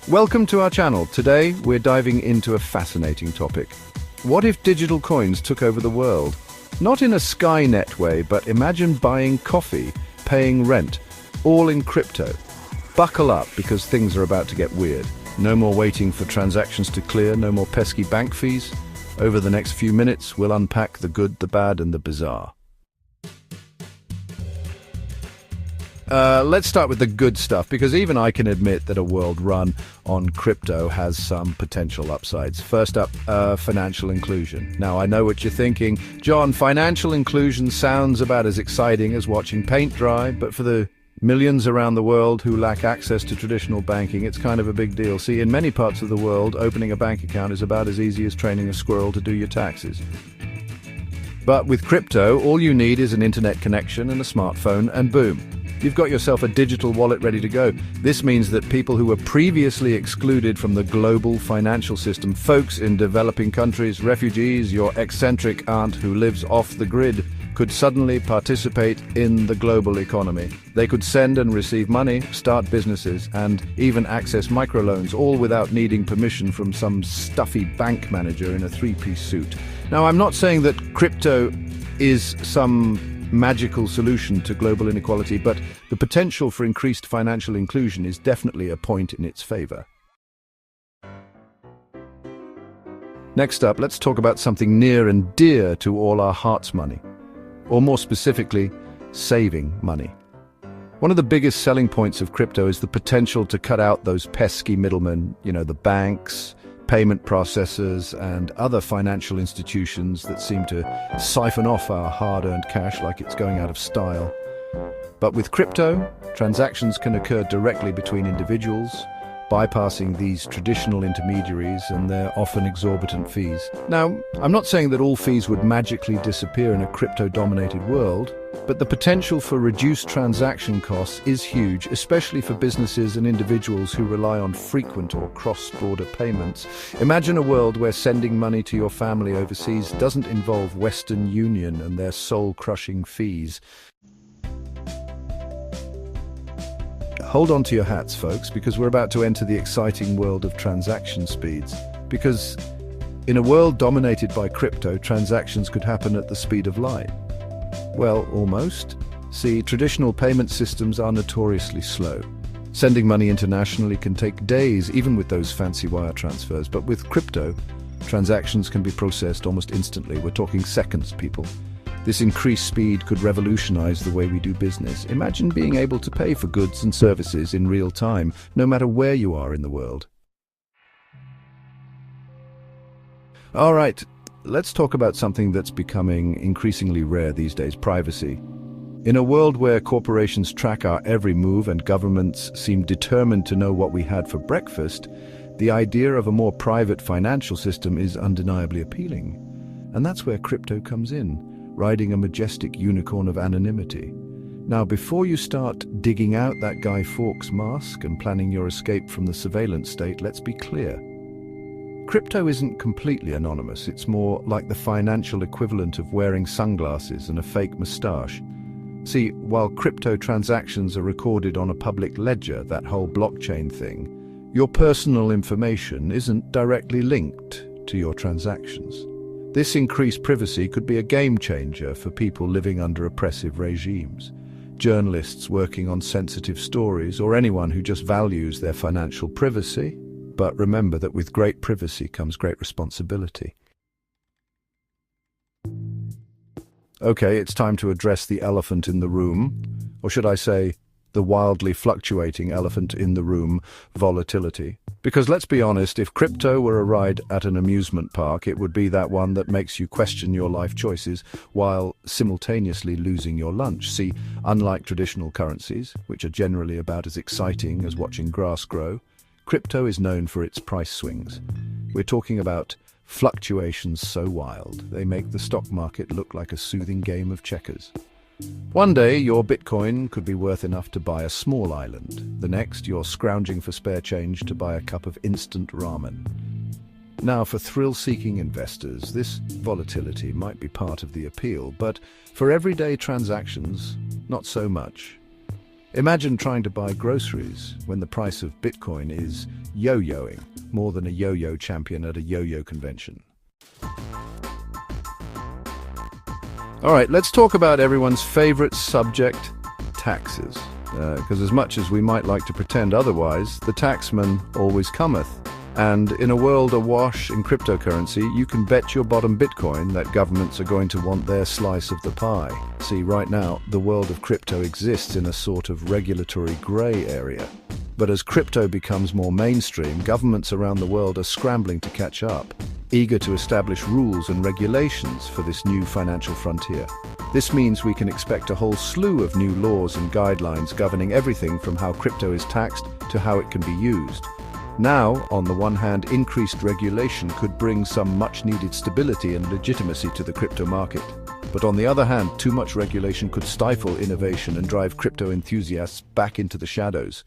Welcome to our channel. Today, we're diving into a fascinating topic. What if digital coins took over the world? Not in a Skynet way, but imagine buying coffee, paying rent, all in crypto. Buckle up because things are about to get weird. No more waiting for transactions to clear, no more pesky bank fees. Over the next few minutes, we'll unpack the good, the bad, and the bizarre. Let's start with the good stuff, because even I can admit that a world run on crypto has some potential upsides. First up, financial inclusion. Now, I know what you're thinking. John, financial inclusion sounds about as exciting as watching paint dry, but for the millions around the world who lack access to traditional banking, it's kind of a big deal. See, in many parts of the world, opening a bank account is about as easy as training a squirrel to do your taxes. But with crypto, all you need is an internet connection and a smartphone, and boom. You've got yourself a digital wallet ready to go. This means that people who were previously excluded from the global financial system, folks in developing countries, refugees, your eccentric aunt who lives off the grid, could suddenly participate in the global economy. They could send and receive money, start businesses, and even access microloans, all without needing permission from some stuffy bank manager in a three-piece suit. Now, I'm not saying that crypto is some magical solution to global inequality, but the potential for increased financial inclusion is definitely a point in its favor. Next up, let's talk about something near and dear to all our hearts: money. Or more specifically, saving money. One of the biggest selling points of crypto is the potential to cut out those pesky middlemen, the banks, payment processors, and other financial institutions that seem to siphon off our hard-earned cash like it's going out of style. But with crypto, transactions can occur directly between individuals, bypassing these traditional intermediaries and their often exorbitant fees. Now, I'm not saying that all fees would magically disappear in a crypto-dominated world, but the potential for reduced transaction costs is huge, especially for businesses and individuals who rely on frequent or cross-border payments. Imagine a world where sending money to your family overseas doesn't involve Western Union and their soul-crushing fees. Hold on to your hats, folks, because we're about to enter the exciting world of transaction speeds. Because in a world dominated by crypto, transactions could happen at the speed of light. Well, almost. See, traditional payment systems are notoriously slow. Sending money internationally can take days, even with those fancy wire transfers. But with crypto, transactions can be processed almost instantly. We're talking seconds, people. This increased speed could revolutionize the way we do business. Imagine being able to pay for goods and services in real time, no matter where you are in the world. All right, let's talk about something that's becoming increasingly rare these days: privacy. In a world where corporations track our every move and governments seem determined to know what we had for breakfast, the idea of a more private financial system is undeniably appealing. And that's where crypto comes in, riding a majestic unicorn of anonymity. Now, before you start digging out that Guy Fawkes mask and planning your escape from the surveillance state, let's be clear. Crypto isn't completely anonymous. It's more like the financial equivalent of wearing sunglasses and a fake moustache. See, while crypto transactions are recorded on a public ledger, that whole blockchain thing, your personal information isn't directly linked to your transactions. This increased privacy could be a game changer for people living under oppressive regimes, journalists working on sensitive stories, or anyone who just values their financial privacy. But remember that with great privacy comes great responsibility. Okay, it's time to address the elephant in the room, or should I say, the wildly fluctuating elephant in the room: volatility. Because let's be honest, if crypto were a ride at an amusement park, it would be that one that makes you question your life choices while simultaneously losing your lunch. See, unlike traditional currencies, which are generally about as exciting as watching grass grow, crypto is known for its price swings. We're talking about fluctuations so wild, they make the stock market look like a soothing game of checkers. One day, your Bitcoin could be worth enough to buy a small island. The next, you're scrounging for spare change to buy a cup of instant ramen. Now, for thrill-seeking investors, this volatility might be part of the appeal, but for everyday transactions, not so much. Imagine trying to buy groceries when the price of Bitcoin is yo-yoing more than a yo-yo champion at a yo-yo convention. All right, let's talk about everyone's favorite subject, taxes. Because as much as we might like to pretend otherwise, the taxman always cometh. And in a world awash in cryptocurrency, you can bet your bottom Bitcoin that governments are going to want their slice of the pie. See, right now, the world of crypto exists in a sort of regulatory grey area. But as crypto becomes more mainstream, governments around the world are scrambling to catch up, eager to establish rules and regulations for this new financial frontier. This means we can expect a whole slew of new laws and guidelines governing everything from how crypto is taxed to how it can be used. Now, on the one hand, increased regulation could bring some much-needed stability and legitimacy to the crypto market. But on the other hand, too much regulation could stifle innovation and drive crypto enthusiasts back into the shadows.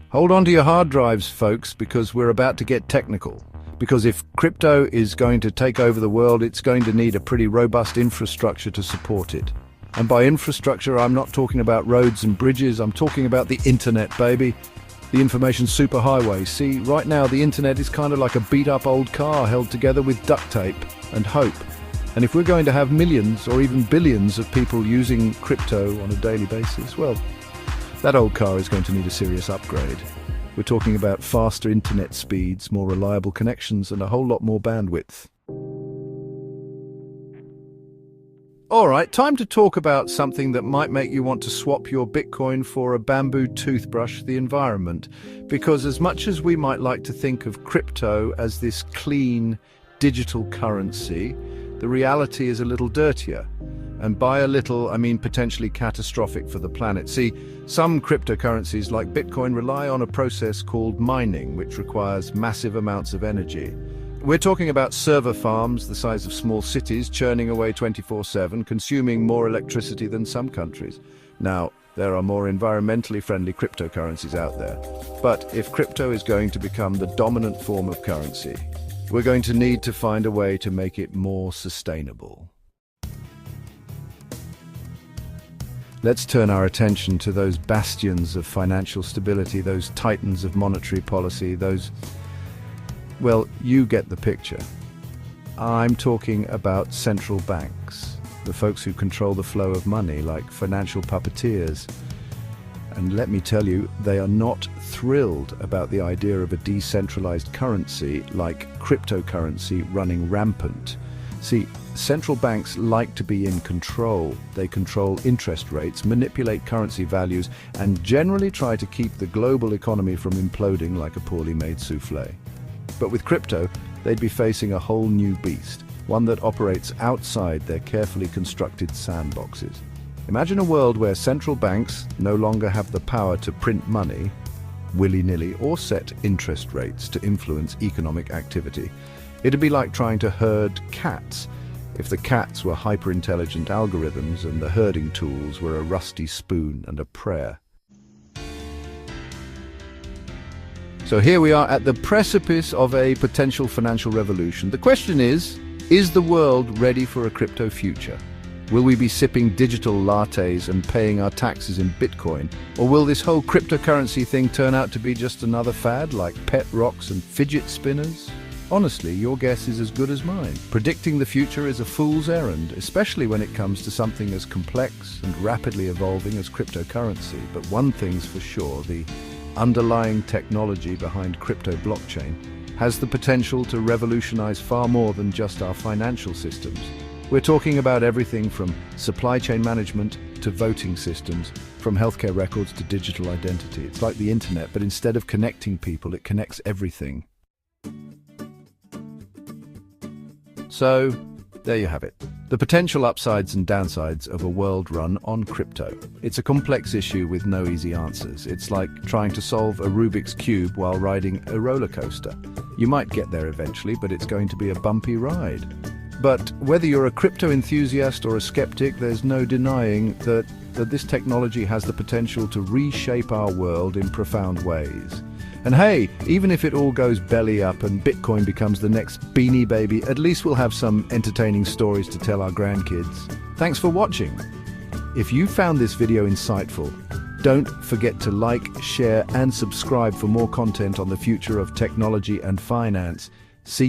Hold on to your hard drives, folks, because we're about to get technical. Because if crypto is going to take over the world, it's going to need a pretty robust infrastructure to support it. And by infrastructure, I'm not talking about roads and bridges, I'm talking about the internet, baby. The information superhighway. See, right now the internet is kind of like a beat-up old car held together with duct tape and hope. And if we're going to have millions or even billions of people using crypto on a daily basis, well, that old car is going to need a serious upgrade. We're talking about faster internet speeds, more reliable connections, and a whole lot more bandwidth. All right, time to talk about something that might make you want to swap your Bitcoin for a bamboo toothbrush, the environment. Because as much as we might like to think of crypto as this clean digital currency, the reality is a little dirtier. And by a little, I mean potentially catastrophic for the planet. See, some cryptocurrencies like Bitcoin rely on a process called mining, which requires massive amounts of energy. We're talking about server farms the size of small cities churning away 24/7, consuming more electricity than some countries. Now, there are more environmentally friendly cryptocurrencies out there. But if crypto is going to become the dominant form of currency, we're going to need to find a way to make it more sustainable. Let's turn our attention to those bastions of financial stability, those titans of monetary policy, well, you get the picture. I'm talking about central banks, the folks who control the flow of money, like financial puppeteers. And let me tell you, they are not thrilled about the idea of a decentralized currency like cryptocurrency running rampant. See, central banks like to be in control. They control interest rates, manipulate currency values, and generally try to keep the global economy from imploding like a poorly made souffle. But with crypto, they'd be facing a whole new beast, one that operates outside their carefully constructed sandboxes. Imagine a world where central banks no longer have the power to print money, willy-nilly, or set interest rates to influence economic activity. It'd be like trying to herd cats, if the cats were hyper-intelligent algorithms and the herding tools were a rusty spoon and a prayer. So here we are at the precipice of a potential financial revolution. The question is the world ready for a crypto future? Will we be sipping digital lattes and paying our taxes in Bitcoin? Or will this whole cryptocurrency thing turn out to be just another fad like pet rocks and fidget spinners? Honestly, your guess is as good as mine. Predicting the future is a fool's errand, especially when it comes to something as complex and rapidly evolving as cryptocurrency. But one thing's for sure, the underlying technology behind crypto blockchain has the potential to revolutionize far more than just our financial systems. We're talking about everything from supply chain management to voting systems, from healthcare records to digital identity. It's like the internet, but instead of connecting people, it connects everything. So, there you have it. The potential upsides and downsides of a world run on crypto. It's a complex issue with no easy answers. It's like trying to solve a Rubik's Cube while riding a roller coaster. You might get there eventually, but it's going to be a bumpy ride. But whether you're a crypto enthusiast or a skeptic, there's no denying that this technology has the potential to reshape our world in profound ways. And hey, even if it all goes belly up and Bitcoin becomes the next Beanie Baby, at least we'll have some entertaining stories to tell our grandkids. Thanks for watching. If you found this video insightful, don't forget to like, share, and subscribe for more content on the future of technology and finance. See